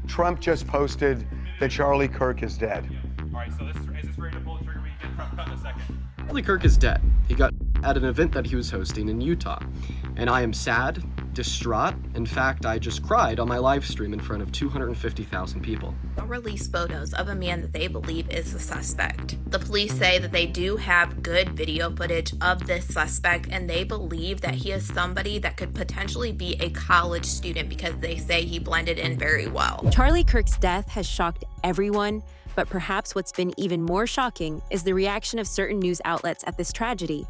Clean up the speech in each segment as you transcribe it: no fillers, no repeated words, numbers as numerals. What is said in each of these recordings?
Trump just posted that Charlie Kirk is dead. All right, so is this ready to pull the trigger? We can get Trump cut in a second. Charlie Kirk is dead. He got at an event that he was hosting in Utah. And I am sad, distraught. In fact, I just cried on my live stream in front of 250,000 people. Release photos of a man that they believe is the suspect. The police say that they do have good video footage of this suspect, and they believe that he is somebody that could potentially be a college student because they say he blended in very well. Charlie Kirk's death has shocked everyone, but perhaps what's been even more shocking is the reaction of certain news outlets at this tragedy.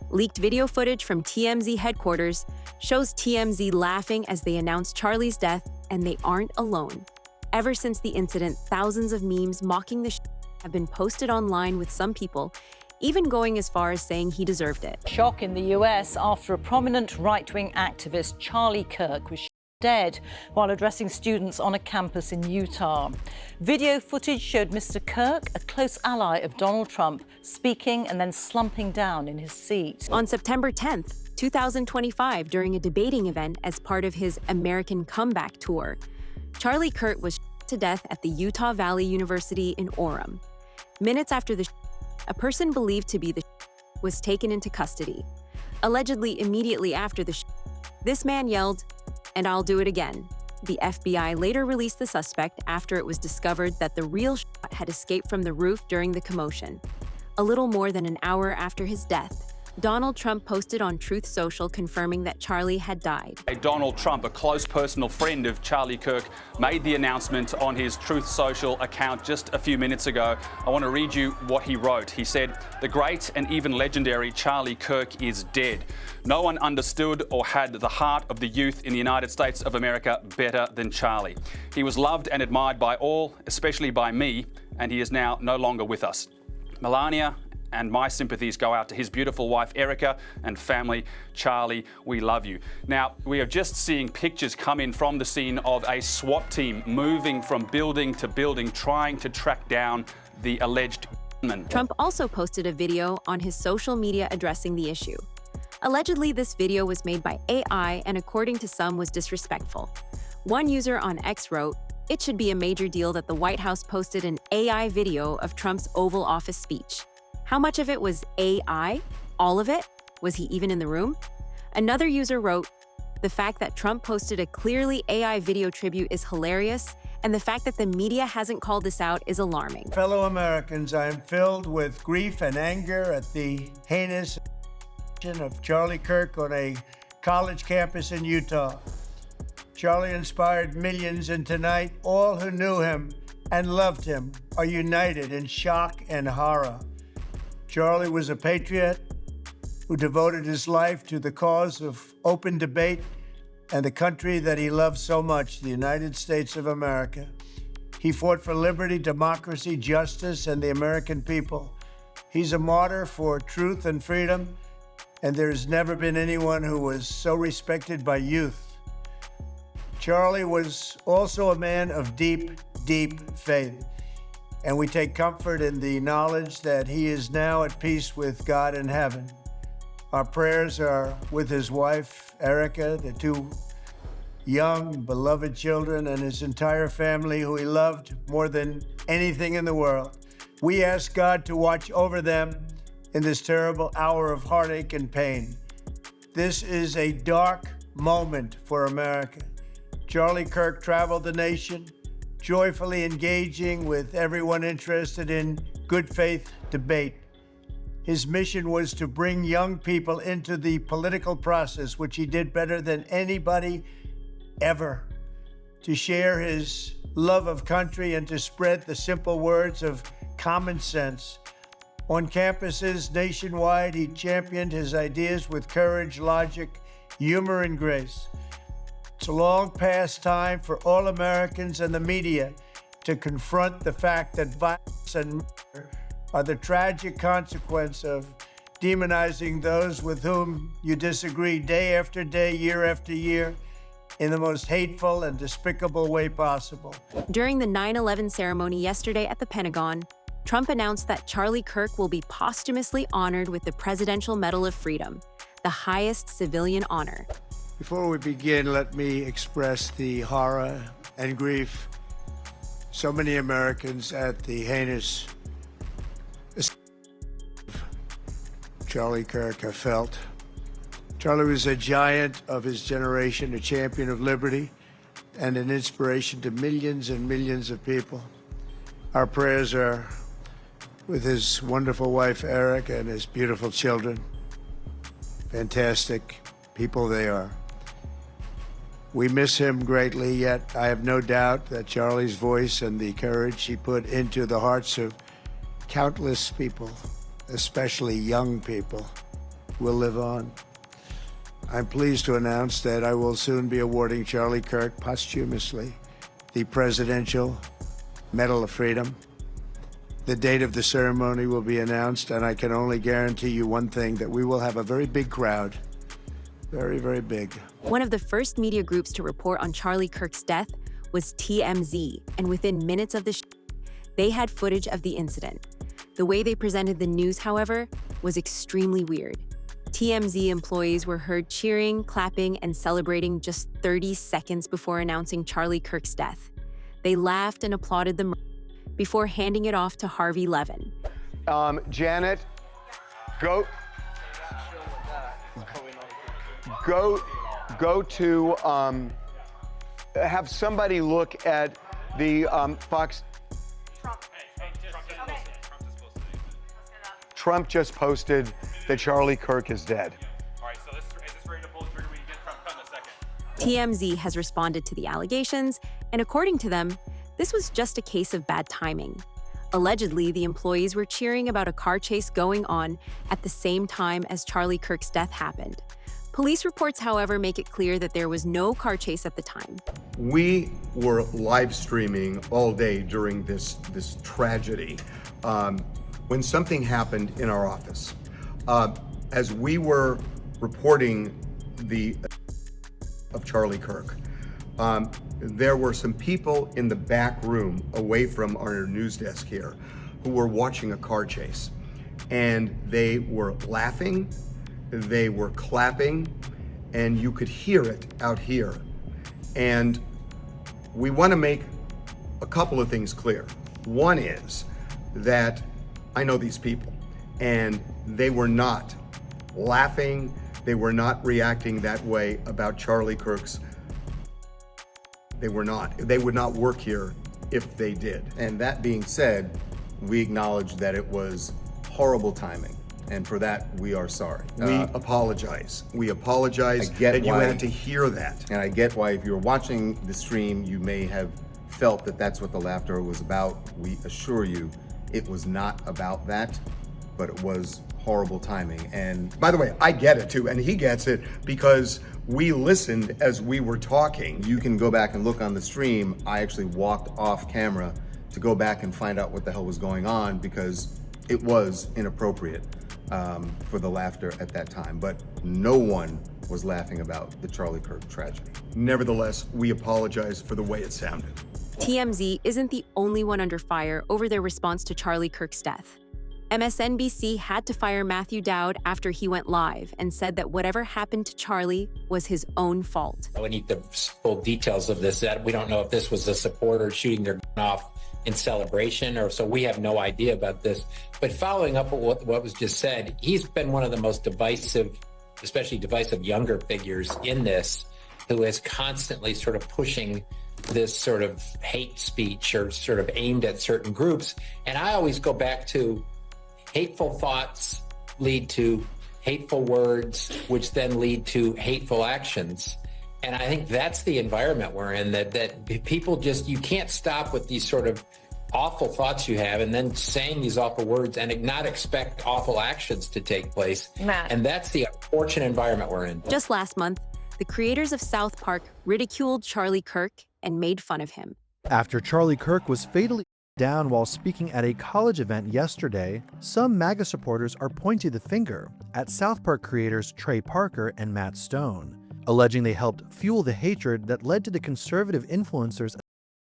Leaked video footage from TMZ headquarters shows TMZ laughing as they announce Charlie's death, and they aren't alone. Ever since the incident, thousands of memes mocking the have been posted online, with some people even going as far as saying he deserved it. Shock in the US after a prominent right-wing activist, Charlie Kirk, was dead while addressing students on a campus in Utah. Video footage showed Mr. Kirk, a close ally of Donald Trump, speaking and then slumping down in his seat. On September 10th, 2025, during a debating event as part of his American Comeback Tour, Charlie Kirk was shot to death at the Utah Valley University in Orem. Minutes after the a person believed to be the was taken into custody. Allegedly, immediately after the this man yelled, "And I'll do it again." The FBI later released the suspect after it was discovered that the real shot had escaped from the roof during the commotion. A little more than an hour after his death, Donald Trump posted on Truth Social confirming that Charlie had died. Donald Trump, a close personal friend of Charlie Kirk, made the announcement on his Truth Social account just a few minutes ago. I want to read you what he wrote. He said, "The great and even legendary Charlie Kirk is dead. No one understood or had the heart of the youth in the United States of America better than Charlie. He was loved and admired by all, especially by me, and he is now no longer with us. Melania and my sympathies go out to his beautiful wife, Erica, and family. Charlie, we love you." Now, we are just seeing pictures come in from the scene of a SWAT team moving from building to building, trying to track down the alleged gunman. Trump also posted a video on his social media addressing the issue. Allegedly, this video was made by AI and, according to some, was disrespectful. One user on X wrote, "It should be a major deal that the White House posted an AI video of Trump's Oval Office speech. How much of it was AI? All of it? Was he even in the room?" Another user wrote, "The fact that Trump posted a clearly AI video tribute is hilarious, and the fact that the media hasn't called this out is alarming." Fellow Americans, I am filled with grief and anger at the heinous of Charlie Kirk on a college campus in Utah. Charlie inspired millions, and tonight all who knew him and loved him are united in shock and horror. Charlie was a patriot who devoted his life to the cause of open debate and the country that he loved so much, the United States of America. He fought for liberty, democracy, justice, and the American people. He's a martyr for truth and freedom, and there's never been anyone who was so respected by youth. Charlie was also a man of deep, deep faith, and we take comfort in the knowledge that he is now at peace with God in heaven. Our prayers are with his wife, Erica, the two young, beloved children, and his entire family, who he loved more than anything in the world. We ask God to watch over them in this terrible hour of heartache and pain. This is a dark moment for America. Charlie Kirk traveled the nation, joyfully engaging with everyone interested in good faith debate. His mission was to bring young people into the political process, which he did better than anybody ever, to share his love of country and to spread the simple words of common sense. On campuses nationwide, he championed his ideas with courage, logic, humor, and grace. It's a long past time for all Americans and the media to confront the fact that violence and murder are the tragic consequence of demonizing those with whom you disagree day after day, year after year, in the most hateful and despicable way possible. During the 9/11 ceremony yesterday at the Pentagon, Trump announced that Charlie Kirk will be posthumously honored with the Presidential Medal of Freedom, the highest civilian honor. Before we begin, let me express the horror and grief so many Americans at the heinous Charlie Kirk have felt. Charlie was a giant of his generation, a champion of liberty, and an inspiration to millions and millions of people. Our prayers are with his wonderful wife, Eric, and his beautiful children. Fantastic people they are. We miss him greatly, yet I have no doubt that Charlie's voice and the courage he put into the hearts of countless people, especially young people, will live on. I'm pleased to announce that I will soon be awarding Charlie Kirk posthumously the Presidential Medal of Freedom. The date of the ceremony will be announced, and I can only guarantee you one thing, that we will have a very big crowd. Very, very big. One of the first media groups to report on Charlie Kirk's death was TMZ, and within minutes of the they had footage of the incident. The way they presented the news, however, was extremely weird. TMZ employees were heard cheering, clapping, and celebrating just 30 seconds before announcing Charlie Kirk's death. They laughed and applauded the murder before handing it off to Harvey Levin. Janet, go to, have somebody look at the Fox. Trump just posted that Charlie Kirk is dead. All right, so is this ready to pull the trigger? We can get Trump cut in a second. TMZ has responded to the allegations, and according to them, this was just a case of bad timing. Allegedly, the employees were cheering about a car chase going on at the same time as Charlie Kirk's death happened. Police reports, however, make it clear that there was no car chase at the time. We were live streaming all day during this tragedy when something happened in our office. As we were reporting of Charlie Kirk, there were some people in the back room away from our news desk here who were watching a car chase, and they were laughing, they were clapping, and you could hear it out here. And we want to make a couple of things clear. One is that I know these people, and they were not laughing, they were not reacting that way about Charlie Kirk's. They were not. They would not work here if they did. And that being said, we acknowledge that it was horrible timing, and for that, we are sorry. We apologize. We apologize that you had to hear that. And I get why, if you're watching the stream, you may have felt that that's what the laughter was about. We assure you, it was not about that, but it was horrible timing. And by the way, I get it too, and he gets it, because we listened as we were talking. you can go back and look on the stream. I actually walked off camera to go back and find out what the hell was going on, because it was inappropriate for the laughter at that time. But no one was laughing about the Charlie Kirk tragedy. Nevertheless, we apologize for the way it sounded. TMZ isn't the only one under fire over their response to Charlie Kirk's death. MSNBC had to fire Matthew Dowd after he went live and said that whatever happened to Charlie was his own fault. We need the full details of this. That we don't know if this was a supporter shooting their gun off in celebration, or so we have no idea about this. But following up on what was just said, he's been one of the most divisive, especially divisive younger figures in this, who is constantly sort of pushing this sort of hate speech or sort of aimed at certain groups. And I always go back to hateful thoughts lead to hateful words, which then lead to hateful actions. And I think that's the environment we're in, that people just, you can't stop with these sort of awful thoughts you have and then saying these awful words and not expect awful actions to take place. Matt. And that's the unfortunate environment we're in. Just last month, the creators of South Park ridiculed Charlie Kirk and made fun of him. After Charlie Kirk was fatally down while speaking at a college event yesterday, some MAGA supporters are pointing the finger at South Park creators Trey Parker and Matt Stone, alleging they helped fuel the hatred that led to the conservative influencers'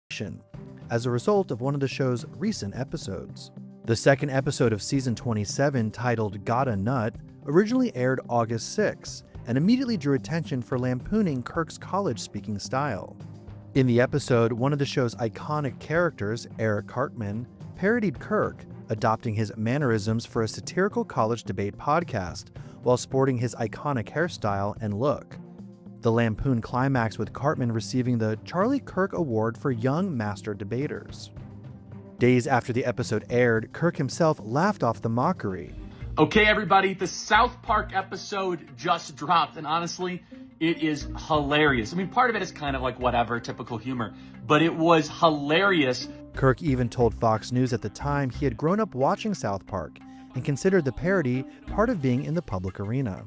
assassination as a result of one of the show's recent episodes. The second episode of season 27, titled Gotta Nut, originally aired August 6 and immediately drew attention for lampooning Kirk's college speaking style. In the episode, one of the show's iconic characters, Eric Cartman, parodied Kirk, adopting his mannerisms for a satirical college debate podcast while sporting his iconic hairstyle and look. The lampoon climaxed with Cartman receiving the Charlie Kirk Award for Young Master Debaters. Days after the episode aired, Kirk himself laughed off the mockery. Okay, everybody, the South Park episode just dropped, and honestly, it is hilarious. I mean, part of it is kind of like whatever, typical humor, but it was hilarious. Kirk even told Fox News at the time he had grown up watching South Park and considered the parody part of being in the public arena.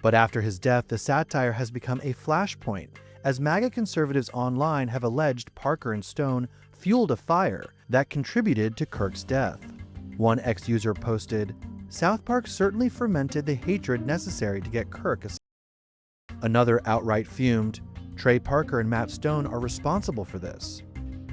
But after his death, the satire has become a flashpoint, as MAGA conservatives online have alleged Parker and Stone fueled a fire that contributed to Kirk's death. One ex-user posted, "South Park certainly fermented the hatred necessary to get Kirk." Another outright fumed, "Trey Parker and Matt Stone are responsible for this."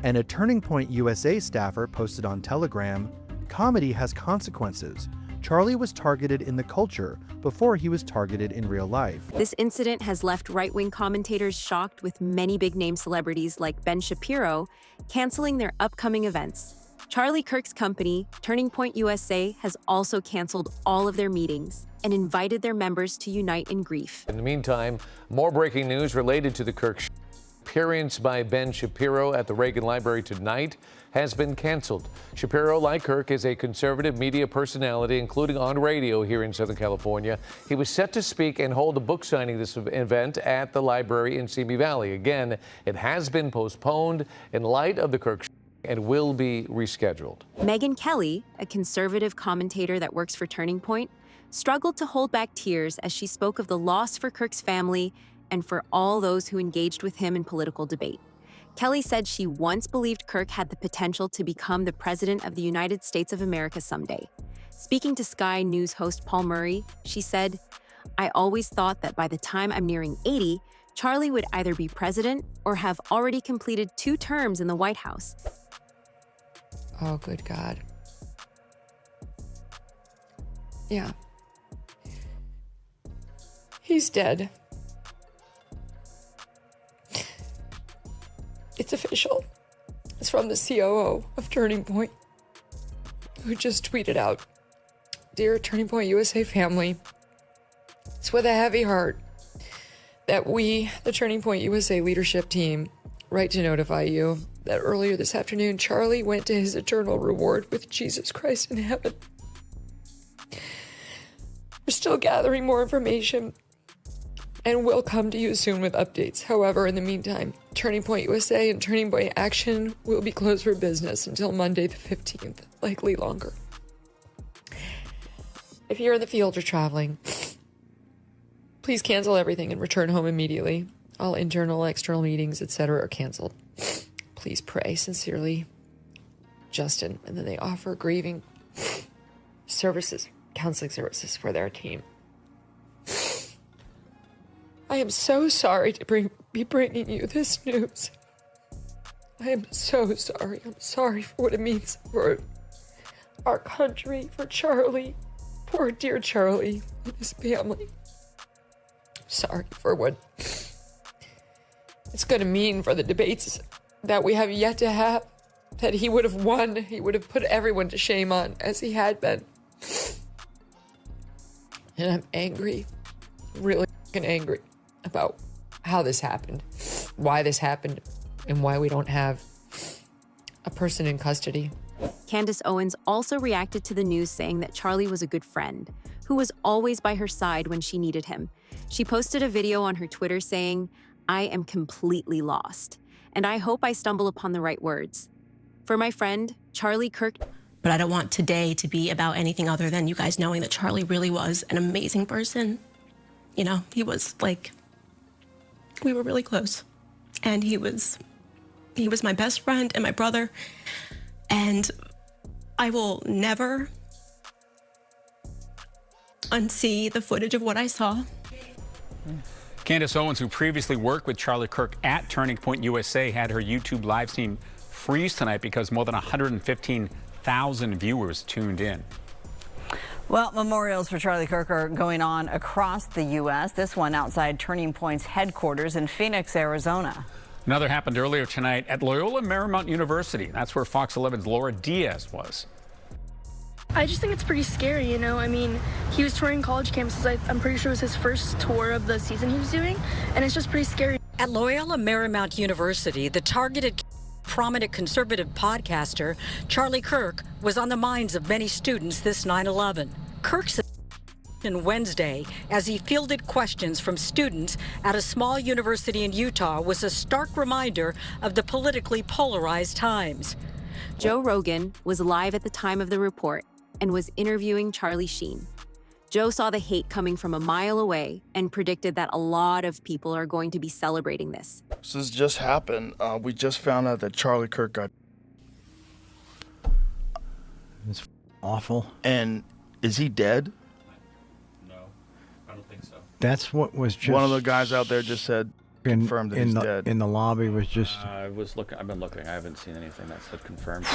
And a Turning Point USA staffer posted on Telegram, "Comedy has consequences. Charlie was targeted in the culture before he was targeted in real life." This incident has left right-wing commentators shocked, with many big-name celebrities like Ben Shapiro canceling their upcoming events. Charlie Kirk's company, Turning Point USA, has also canceled all of their meetings and invited their members to unite in grief. In the meantime, more breaking news related to the Kirk appearance by Ben Shapiro at the Reagan Library tonight has been canceled. Shapiro, like Kirk, is a conservative media personality, including on radio here in Southern California. He was set to speak and hold a book signing this event at the library in Simi Valley. Again, it has been postponed in light of the Kirk and will be rescheduled. Megyn Kelly, a conservative commentator that works for Turning Point, struggled to hold back tears as she spoke of the loss for Kirk's family and for all those who engaged with him in political debate. Kelly said she once believed Kirk had the potential to become the president of the United States of America someday. Speaking to Sky News host Paul Murray, she said, "I always thought that by the time I'm nearing 80, Charlie would either be president or have already completed 2 terms in the White House." Oh, good God. Yeah. He's dead. It's official. It's from the COO of Turning Point, who just tweeted out, "Dear Turning Point USA family, it's with a heavy heart that we, the Turning Point USA leadership team, write to notify you that earlier this afternoon, Charlie went to his eternal reward with Jesus Christ in heaven. We're still gathering more information and will come to you soon with updates. However, in the meantime, Turning Point USA and Turning Point Action will be closed for business until Monday the 15th, likely longer. If you're in the field or traveling, please cancel everything and return home immediately. All internal, external meetings, etc. are canceled. Please pray. Sincerely, Justin." And then they offer grieving services, counseling services for their team. I am so sorry to be bringing you this news. I am so sorry. I'm sorry for what it means for our country, for Charlie, poor dear Charlie and his family. Sorry for what it's going to mean for the debates that we have yet to have, that he would have won. He would have put everyone to shame on, as he had been. And I'm angry, really angry about how this happened, why this happened, and why we don't have a person in custody. Candace Owens also reacted to the news, saying that Charlie was a good friend who was always by her side when she needed him. She posted a video on her Twitter saying, "I am completely lost, and I hope I stumble upon the right words. For my friend, Charlie Kirk." But I don't want today to be about anything other than you guys knowing that Charlie really was an amazing person. You know, he was like, we were really close. And he was my best friend and my brother. And I will never unsee the footage of what I saw. Candace Owens, who previously worked with Charlie Kirk at Turning Point USA, had her YouTube live stream freeze tonight because more than 115,000 viewers tuned in. Well, memorials for Charlie Kirk are going on across the U.S. This one outside Turning Point's headquarters in Phoenix, Arizona. Another happened earlier tonight at Loyola Marymount University. That's where Fox 11's Laura Diaz was. I just think it's pretty scary, you know? I mean, he was touring college campuses. I'm pretty sure it was his first tour of the season he was doing, and it's just pretty scary. At Loyola Marymount University, the targeted prominent conservative podcaster Charlie Kirk was on the minds of many students this 9/11. Kirk said on Wednesday, as he fielded questions from students at a small university in Utah, was a stark reminder of the politically polarized times. Joe Rogan was live at the time of the report and was interviewing Charlie Sheen. Joe saw the hate coming from a mile away and predicted that a lot of people are going to be celebrating this. So this just happened. We just found out that Charlie Kirk got... It's awful. And is he dead? No, I don't think so. That's what was just... One of the guys out there just said, confirmed that he's dead. In the lobby was just... I've been looking. I haven't seen anything that said confirmed.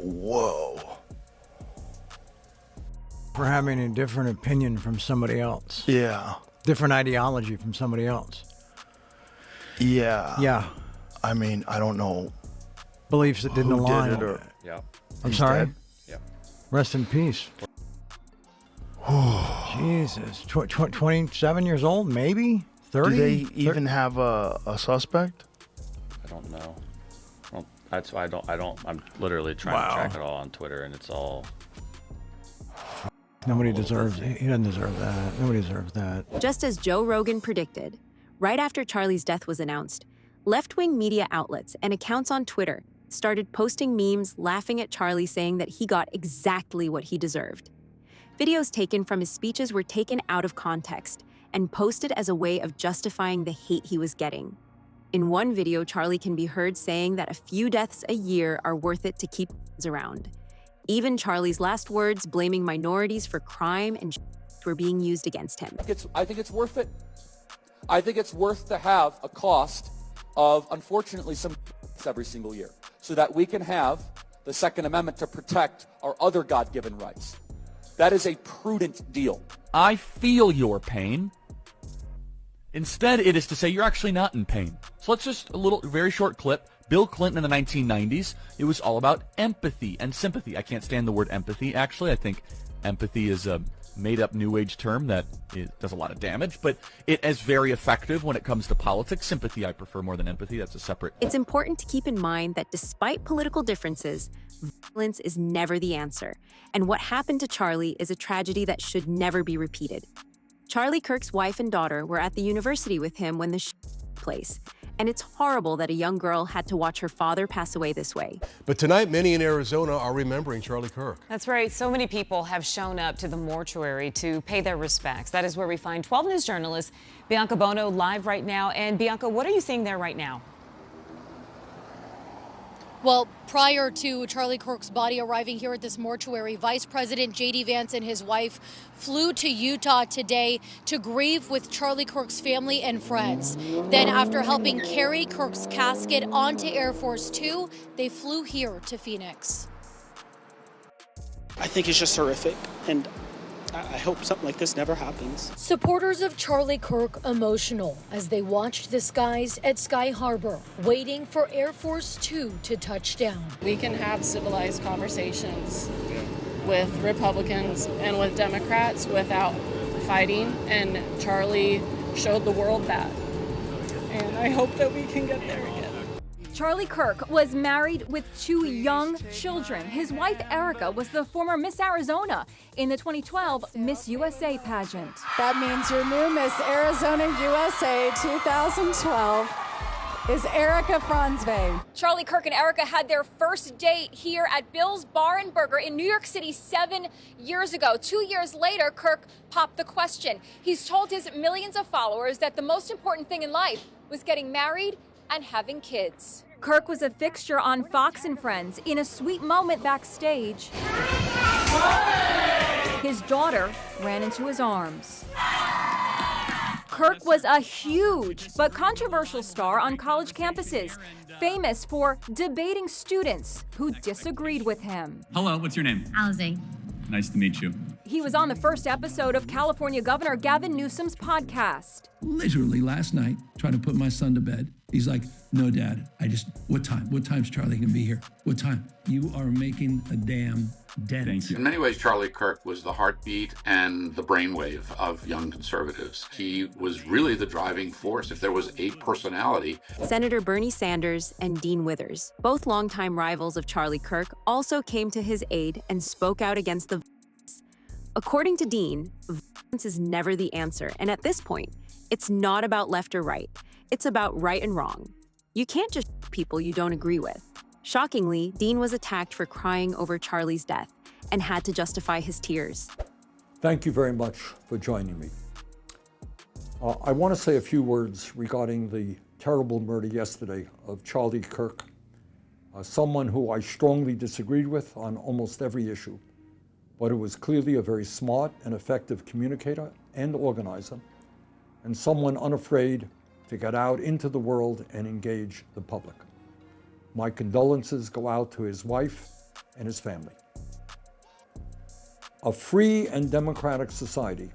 Whoa. For having a different opinion from somebody else. Yeah. Different ideology from somebody else. Yeah. Yeah. I mean, I don't know. Beliefs that didn't align. Did it or... Yeah. I'm sorry? Dead? Yeah. Rest in peace. Jesus. 27 years old, maybe? 30? Do they even have a suspect? I don't know. That's why I'm literally trying to track it all on Twitter, and it's all... Nobody deserves it. He doesn't deserve that. Nobody deserves that. Just as Joe Rogan predicted, right after Charlie's death was announced, left-wing media outlets and accounts on Twitter started posting memes laughing at Charlie, saying that he got exactly what he deserved. Videos taken from his speeches were taken out of context and posted as a way of justifying the hate he was getting. In one video, Charlie can be heard saying that a few deaths a year are worth it to keep around. Even Charlie's last words, blaming minorities for crime and were being used against him. I think it's worth it. I think it's worth to have a cost of, unfortunately, some every single year, so that we can have the Second Amendment to protect our other God-given rights. That is a prudent deal. I feel your pain. Instead, it is to say you're actually not in pain. So let's just very short clip. Bill Clinton in the 1990s, it was all about empathy and sympathy. I can't stand the word empathy, actually. I think empathy is a made-up New Age term that it does a lot of damage, but it is very effective when it comes to politics. Sympathy I prefer more than empathy. That's a separate... It's important to keep in mind that despite political differences, violence is never the answer. And what happened to Charlie is a tragedy that should never be repeated. Charlie Kirk's wife and daughter were at the university with him when the took place. And it's horrible that a young girl had to watch her father pass away this way. But tonight, many in Arizona are remembering Charlie Kirk. That's right. So many people have shown up to the mortuary to pay their respects. That is where we find 12 News journalist Bianca Bono live right now. And Bianca, what are you seeing there right now? Well, prior to Charlie Kirk's body arriving here at this mortuary, Vice President J.D. Vance and his wife flew to Utah today to grieve with Charlie Kirk's family and friends. Then, after helping carry Kirk's casket onto Air Force Two, they flew here to Phoenix. I think it's just horrific, and I hope something like this never happens. Supporters of Charlie Kirk emotional as they watched the skies at Sky Harbor, waiting for Air Force Two to touch down. We can have civilized conversations with Republicans and with Democrats without fighting, and Charlie showed the world that. And I hope that we can get there again. Charlie Kirk was married with 2 young children. His wife, Erica, was the former Miss Arizona in the 2012 Miss USA pageant. That means your new Miss Arizona USA 2012 is Erica Franzway. Charlie Kirk and Erica had their first date here at Bill's Bar and Burger in New York City 7 years ago. 2 years later, Kirk popped the question. He's told his millions of followers that the most important thing in life was getting married and having kids. Kirk was a fixture on Fox and Friends in a sweet moment backstage. His daughter ran into his arms. Kirk was a huge but controversial star on college campuses, famous for debating students who disagreed with him. Hello, what's your name? Alizé. Nice to meet you. He was on the first episode of California Governor Gavin Newsom's podcast. Literally last night, trying to put my son to bed. He's like, no, Dad, what time? What time's Charlie gonna be here? What time? You are making a damn dent. Thank you. In many ways, Charlie Kirk was the heartbeat and the brainwave of young conservatives. He was really the driving force. If there was a personality. Senator Bernie Sanders and Dean Withers, both longtime rivals of Charlie Kirk, also came to his aid and spoke out against the violence. According to Dean, violence is never the answer, and at this point, it's not about left or right. It's about right and wrong. You can't just shoot people you don't agree with. Shockingly, Dean was attacked for crying over Charlie's death and had to justify his tears. Thank you very much for joining me. I want to say a few words regarding the terrible murder yesterday of Charlie Kirk, someone who I strongly disagreed with on almost every issue, but who was clearly a very smart and effective communicator and organizer, and someone unafraid to get out into the world and engage the public. My condolences go out to his wife and his family. A free and democratic society,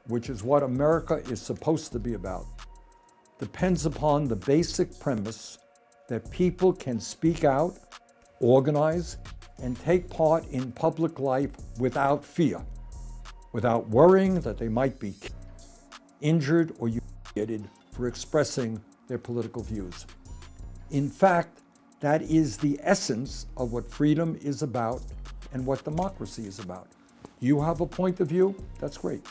which is what America is supposed to be about, depends upon the basic premise that people can speak out, organize, and take part in public life without fear, without worrying that they might be injured or humiliated for expressing their political views. In fact, that is the essence of what freedom is about and what democracy is about. You have a point of view, that's great.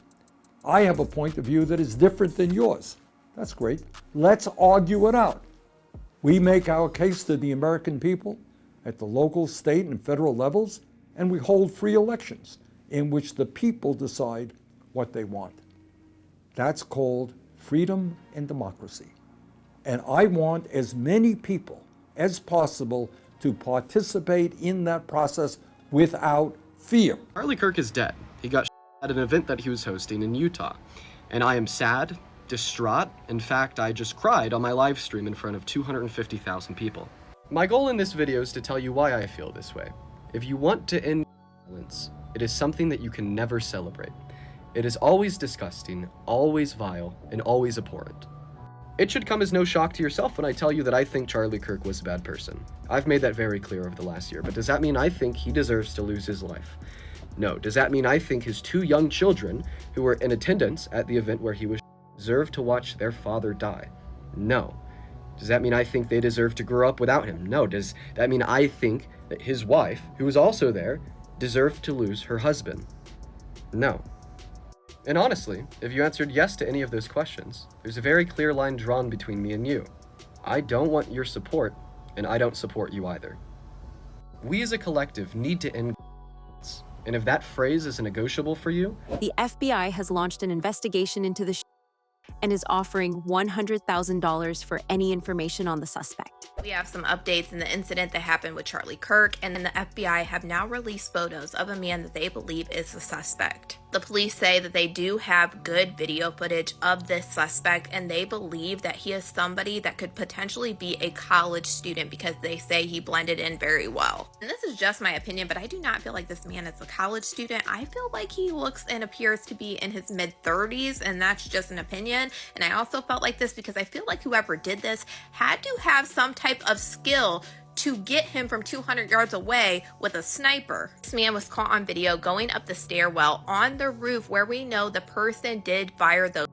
I have a point of view that is different than yours, that's great. Let's argue it out. We make our case to the American people at the local, state, and federal levels, and we hold free elections in which the people decide what they want. That's called freedom and democracy. And I want as many people as possible to participate in that process without fear. Charlie Kirk is dead. He got at an event that he was hosting in Utah. And I am sad, distraught. In fact, I just cried on my live stream in front of 250,000 people. My goal in this video is to tell you why I feel this way. If you want to end violence, it is something that you can never celebrate. It is always disgusting, always vile, and always abhorrent. It should come as no shock to yourself when I tell you that I think Charlie Kirk was a bad person. I've made that very clear over the last year, but does that mean I think he deserves to lose his life? No. Does that mean I think his 2 young children, who were in attendance at the event where he was, deserve to watch their father die? No. Does that mean I think they deserve to grow up without him? No. Does that mean I think that his wife, who was also there, deserved to lose her husband? No. And honestly, if you answered yes to any of those questions, there's a very clear line drawn between me and you. I don't want your support, and I don't support you either. We as a collective need to end violence, and if that phrase is negotiable for you, the FBI has launched an investigation into the and is offering $100,000 for any information on the suspect. We have some updates in the incident that happened with Charlie Kirk, and then the FBI have now released photos of a man that they believe is the suspect. The police say that they do have good video footage of this suspect, and they believe that he is somebody that could potentially be a college student because they say he blended in very well. And this is just my opinion, but I do not feel like this man is a college student. I feel like he looks and appears to be in his mid-30s, and that's just an opinion. And I also felt like this because I feel like whoever did this had to have some type of skill to get him from 200 yards away with a sniper. This man was caught on video going up the stairwell on the roof where we know the person did fire those.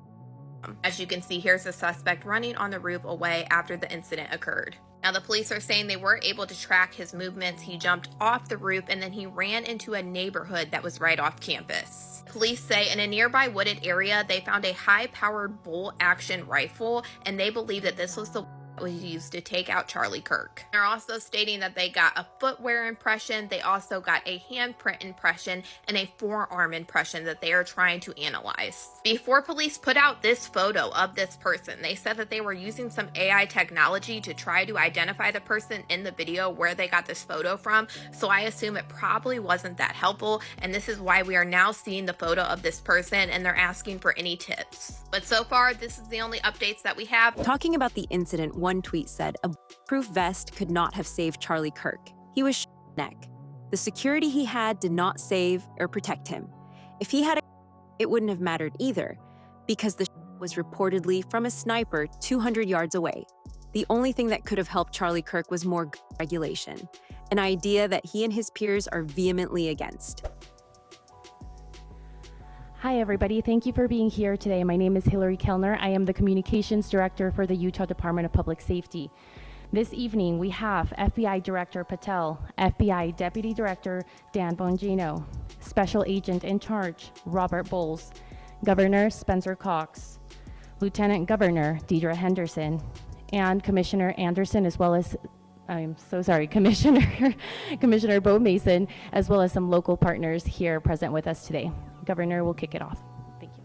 As you can see, here's the suspect running on the roof away after the incident occurred. Now, the police are saying they were able to track his movements. He jumped off the roof and then he ran into a neighborhood that was right off campus. Police say in a nearby wooded area, they found a high-powered bolt-action rifle, and they believe that this was the was used to take out Charlie Kirk. They're also stating that they got a footwear impression, they also got a handprint impression, and a forearm impression that they are trying to analyze. Before police put out this photo of this person, they said that they were using some AI technology to try to identify the person in the video where they got this photo from, so I assume it probably wasn't that helpful, and this is why we are now seeing the photo of this person and they're asking for any tips. But so far, this is the only updates that we have. Talking about the incident, one tweet said, "A bulletproof vest could not have saved Charlie Kirk. He was shot in the neck. The security he had did not save or protect him. If he had it wouldn't have mattered either, because the was reportedly from a sniper 200 yards away. The only thing that could have helped Charlie Kirk was more regulation, an idea that he and his peers are vehemently against. Hi, everybody. Thank you for being here today. My name is Hillary Kellner. I am the Communications Director for the Utah Department of Public Safety. This evening, we have FBI Director Patel, FBI Deputy Director Dan Bongino, Special Agent in Charge Robert Bowles, Governor Spencer Cox, Lieutenant Governor Deidre Henderson, and Commissioner Anderson, as well as, Commissioner Bo Mason, as well as some local partners here present with us today. Governor will kick it off. Thank you.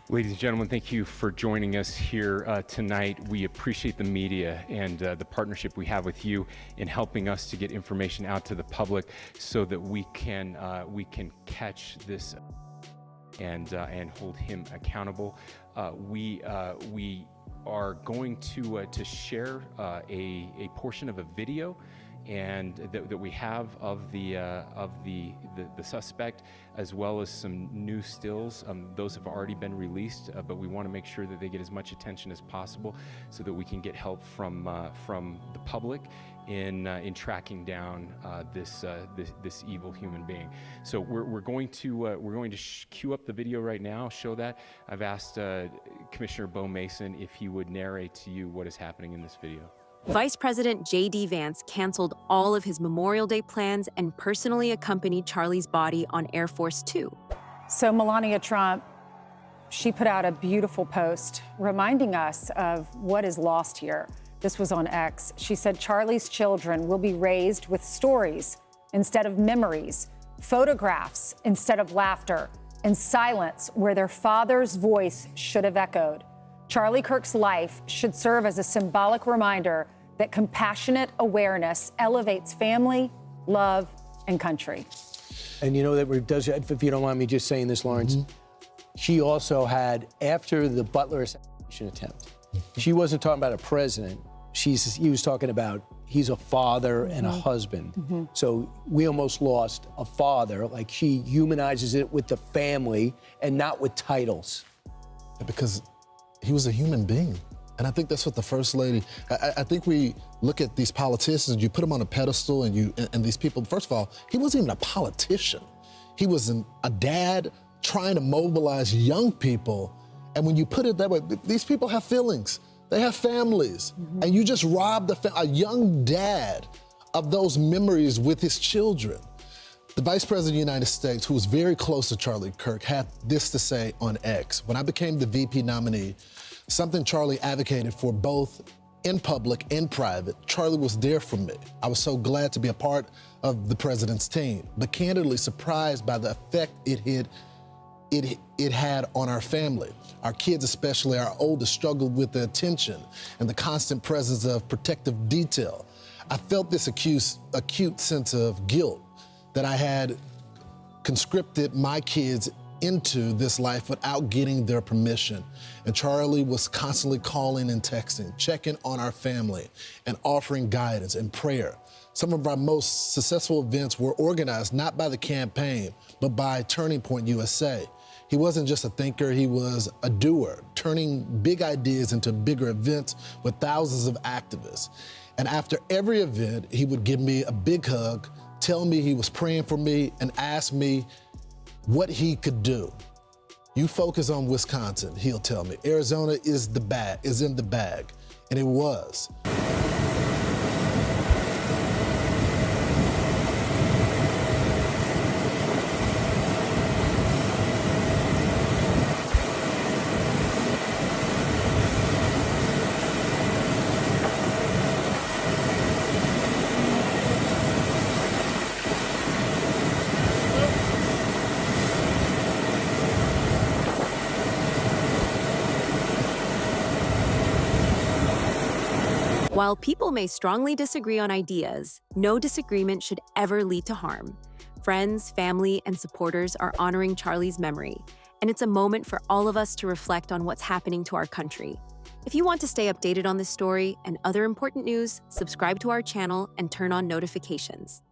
Ladies and gentlemen, thank you for joining us here tonight. We appreciate the media and the partnership we have with you in helping us to get information out to the public so that we can catch this and hold him accountable. We are going to share a portion of a video and that we have of the suspect, as well as some new stills. Those have already been released, but we want to make sure that they get as much attention as possible so that we can get help from the public in tracking down this evil human being. So we're going to cue up the video right now, show that. I've asked Commissioner Bo Mason if he would narrate to you what is happening in this video. Vice President J.D. Vance canceled all of his Memorial Day plans and personally accompanied Charlie's body on Air Force Two. So Melania Trump, she put out a beautiful post reminding us of what is lost here. This was on X. She said Charlie's children will be raised with stories instead of memories, photographs instead of laughter, and silence where their father's voice should have echoed. Charlie Kirk's life should serve as a symbolic reminder that compassionate awareness elevates family, love, and country. And you know that if you don't mind me just saying this, Lawrence, she also had, after the Butler assassination attempt, she wasn't talking about a president. He was talking about he's a father and a husband. So we almost lost a father. Like, she humanizes it with the family and not with titles. Because he was a human being. And I think that's what the First Lady, I think we look at these politicians, you put them on a pedestal and these people, first of all, he wasn't even a politician. He was a dad trying to mobilize young people. And when you put it that way, these people have feelings. They have families. And you just robbed a young dad of those memories with his children. The Vice President of the United States, who was very close to Charlie Kirk, had this to say on X. When I became the VP nominee, something Charlie advocated for both in public and private, Charlie was there for me. I was so glad to be a part of the president's team, but candidly surprised by the effect it had on our family. Our kids, especially our oldest, struggled with the attention and the constant presence of protective detail. I felt this acute sense of guilt that I had conscripted my kids into this life without getting their permission. And Charlie was constantly calling and texting, checking on our family and offering guidance and prayer. Some of our most successful events were organized not by the campaign, but by Turning Point USA. He wasn't just a thinker, he was a doer, turning big ideas into bigger events with thousands of activists. And after every event, he would give me a big hug, tell me he was praying for me, and ask me what he could do. You focus on Wisconsin, he'll tell me. Arizona is in the bag, and it was. While people may strongly disagree on ideas, no disagreement should ever lead to harm. Friends, family, and supporters are honoring Charlie's memory, and it's a moment for all of us to reflect on what's happening to our country. If you want to stay updated on this story and other important news, subscribe to our channel and turn on notifications.